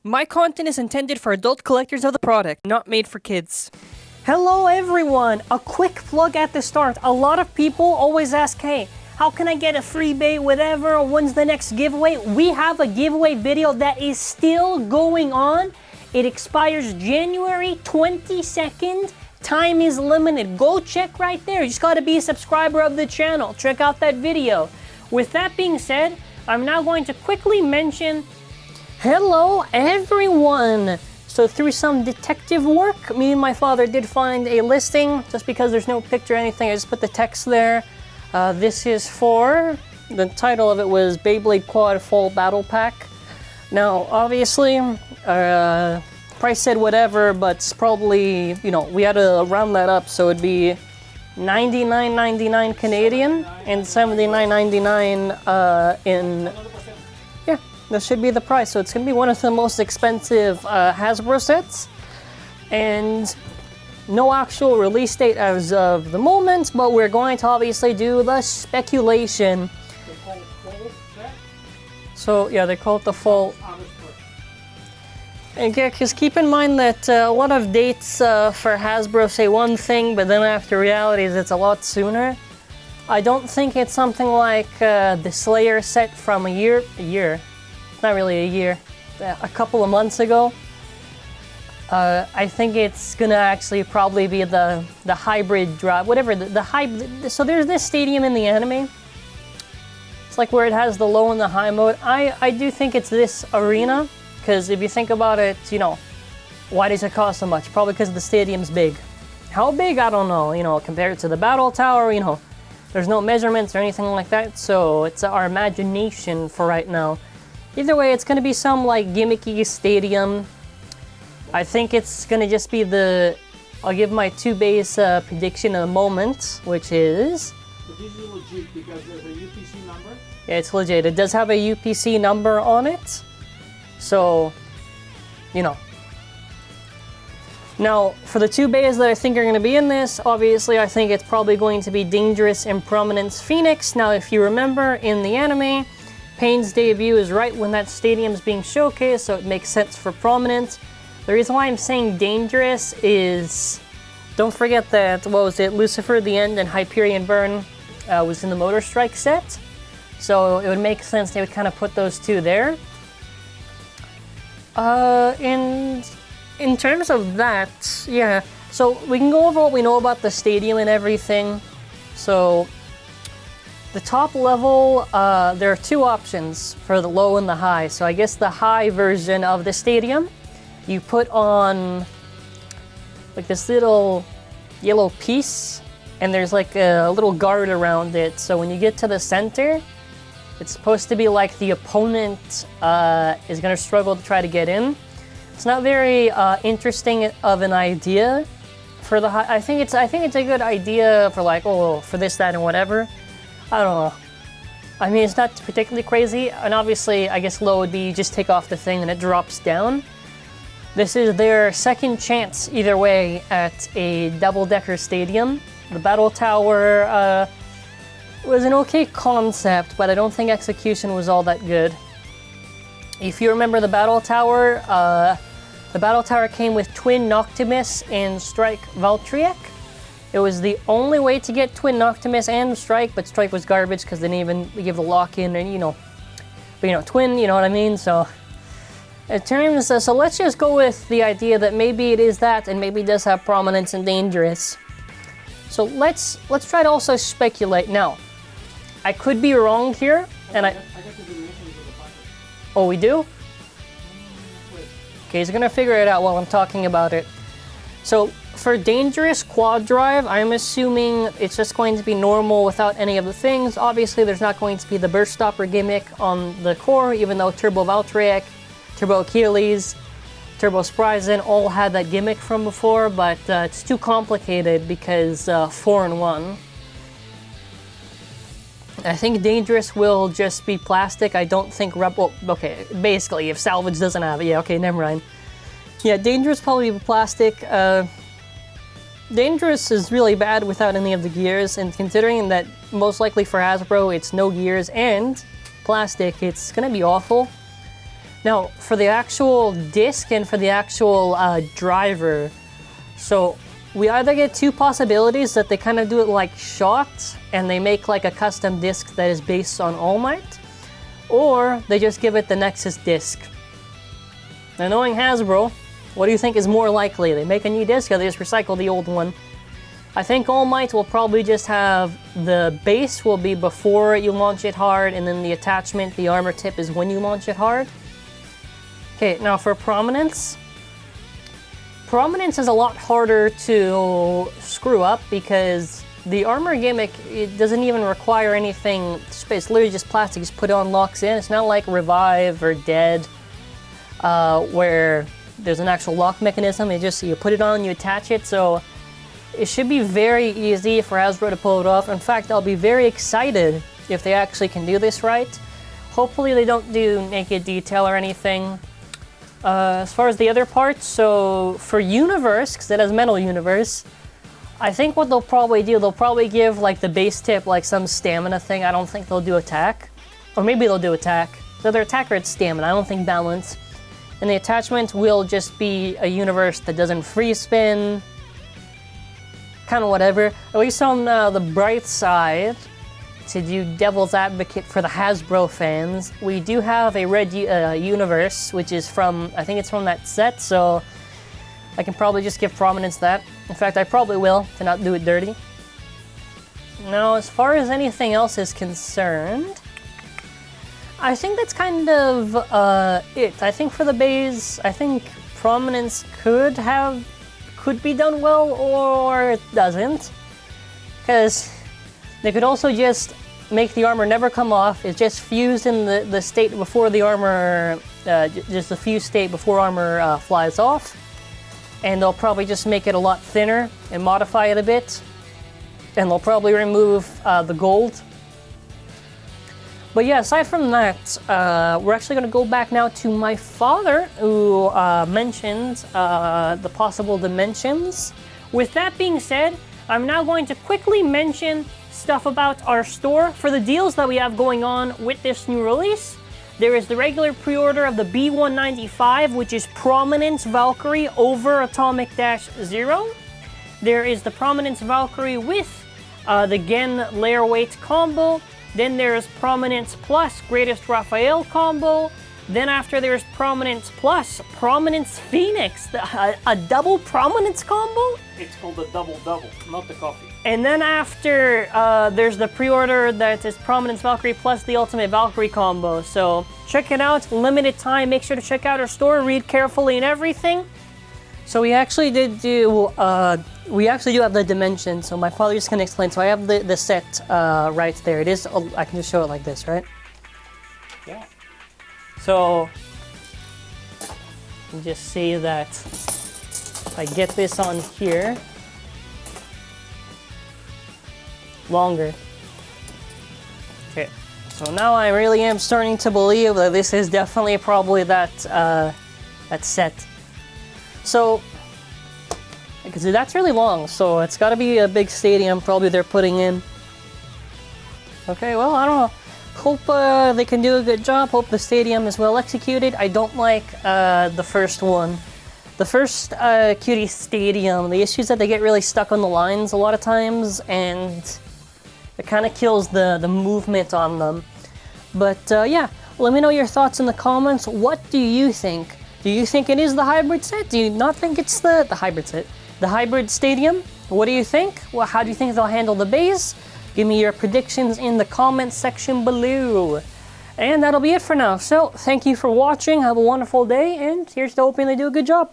My content is intended for adult collectors of the product, not made for kids. Hello everyone! A quick plug at the start. A lot of people always ask, hey, how can I get a freebie, whatever, when's the next giveaway? We have a giveaway video that is still going on. It expires January 22nd. Time is limited. Go check right there. You just gotta be a subscriber of the channel. Check out that video. With that being said, I'm now going to quickly mention, hello everyone! So through some detective work, me and my father did find a listing. Just because there's no picture or anything, I just put the text there. This is for, the title of it was Beyblade Quad Full Battle Pack. Now, obviously, price said whatever, but it's probably, you know, we had to round that up, so it'd be $99.99 Canadian and $79.99 in, yeah, that should be the price. So it's gonna be one of the most expensive Hasbro sets, and no actual release date as of the moment, but we're going to obviously do the speculation. They call it full set? So yeah, they call it the full. And yeah, because keep in mind that a lot of dates for Hasbro say one thing, but then after realities it's a lot sooner. I don't think it's something like the Slayer set from a year, not really a year, a couple of months ago. I think it's gonna actually probably be the hybrid drive, whatever, the hybrid. So there's this stadium in the anime. It's like where it has the low and the high mode. I do think it's this arena. Because if you think about it, you know, why does it cost so much? Probably because the stadium's big. How big? I don't know. You know, compared to the Battle Tower, you know, there's no measurements or anything like that. So it's our imagination for right now. Either way, it's going to be some like gimmicky stadium. I think it's going to just be the, I'll give my 2-base prediction in a moment, which is... But this is legit because there's a UPC number? Yeah, it's legit. It does have a UPC number on it. So, you know. Now, for the 2 bays that I think are going to be in this, obviously I think it's probably going to be Dangerous and Prominence Phoenix. Now, if you remember in the anime, Pain's debut is right when that stadium's being showcased, so it makes sense for Prominence. The reason why I'm saying Dangerous is, don't forget that, what was it, Lucifer the End and Hyperion Burn was in the Motor Strike set. So it would make sense they would kind of put those two there. In terms of that, yeah, so we can go over what we know about the stadium and everything. So, the top level, there are 2 options for the low and the high. So I guess the high version of the stadium, you put on like this little yellow piece, and there's like a little guard around it. So when you get to the center, it's supposed to be like the opponent is going to struggle to try to get in. It's not very interesting of an idea for the high. I think it's a good idea for like, oh, for this, that, and whatever. I don't know. I mean, it's not particularly crazy. And obviously, I guess low would be you just take off the thing and it drops down. This is their second chance either way at a double-decker stadium. The Battle Tower was an okay concept, but I don't think execution was all that good. If you remember the Battle Tower came with Twin Noctimus and Strike Valtryek. It was the only way to get Twin Noctimus and Strike, but Strike was garbage because they didn't even give the lock-in, and you know, but you know, Twin, you know what I mean? So, in terms of, so let's just go with the idea that maybe it is that, and maybe it does have Prominence and Dangerous. So let's try to also speculate now. I could be wrong here, and I got the dimensions of the package. Oh, we do? Okay, he's gonna figure it out while I'm talking about it. So, for Dangerous Quad Drive, I'm assuming it's just going to be normal without any of the things. Obviously, there's not going to be the Burst Stopper gimmick on the core, even though Turbo Valtryek, Turbo Achilles, Turbo Spryzen all had that gimmick from before, but it's too complicated because 4-in-1. I think Dangerous will just be plastic. I don't think well, okay, basically, if Salvage doesn't have it, yeah, okay, never mind. Yeah, Dangerous probably be plastic. Dangerous is really bad without any of the gears, and considering that most likely for Hasbro it's no gears and plastic, it's gonna be awful. Now, for the actual disc and for the actual driver, so we either get two possibilities that they kind of do it like Shot and they make like a custom disc that is based on All Might, or they just give it the Nexus disc. Now, knowing Hasbro, what do you think is more likely? They make a new disc or they just recycle the old one? I think All Might will probably just have the base will be before you launch it hard, and then the attachment, the armor tip, is when you launch it hard. Okay, now for Prominence. Prominence is a lot harder to screw up because the armor gimmick, it doesn't even require anything. It's literally just plastic. You just put it on, locks in. It's not like Revive or Dead, where there's an actual lock mechanism. You put it on, you attach it. So it should be very easy for Hasbro to pull it off. In fact, I'll be very excited if they actually can do this right. Hopefully they don't do naked detail or anything. As far as the other parts, so for Universe, because it has Metal Universe, I think what they'll probably do, they'll probably give like the base tip like some stamina thing. I don't think they'll do attack. Or maybe they'll do attack. So their attack or it's stamina, I don't think balance. And the attachment will just be a Universe that doesn't free spin. Kind of whatever. At least on the bright side, to do devil's advocate for the Hasbro fans, we do have a red Universe, which is from, I think it's from that set, so I can probably just give Prominence that. In fact, I probably will, to not do it dirty. Now, as far as anything else is concerned, I think that's kind of it. I think for the base, I think Prominence could be done well, or it doesn't. Because they could also just make the armor never come off. It's just fused in the state before the armor, just the fused state before armor flies off. And they'll probably just make it a lot thinner and modify it a bit. And they'll probably remove the gold. But yeah, aside from that, we're actually going to go back now to my father, who mentioned the possible dimensions. With that being said, I'm now going to quickly mention stuff about our store. For the deals that we have going on with this new release, there is the regular pre-order of the B195, which is Prominence Valkyrie over Atomic-0. There is the Prominence Valkyrie with the Gen Layer Weight combo. Then there's Prominence Plus Greatest Raphael combo. Then after there's Prominence Plus Prominence Phoenix, a double Prominence combo. It's called the double-double, not the coffee. And then after, there's the pre-order that is Prominence Valkyrie plus the Ultimate Valkyrie combo. So check it out, limited time. Make sure to check out our store, read carefully and everything. So we actually did do, we actually do have the dimensions. So my father just gonna explain. So I have the set right there. It is, I can just show it like this, right? Yeah. So you just see that if I get this on here, longer. Okay, so now I really am starting to believe that this is definitely probably that set. So, because that's really long, so it's got to be a big stadium probably they're putting in. Okay, well, I don't know. Hope they can do a good job. Hope the stadium is well executed. I don't like the first one. The first Cutie Stadium, the issue is that they get really stuck on the lines a lot of times, and it kind of kills the movement on them. But yeah, let me know your thoughts in the comments. What do you think? Do you think it is the hybrid set? Do you not think it's the hybrid set? The hybrid stadium? What do you think? Well, how do you think they'll handle the base? Give me your predictions in the comments section below. And that'll be it for now. So, thank you for watching. Have a wonderful day, and here's to hoping they do a good job.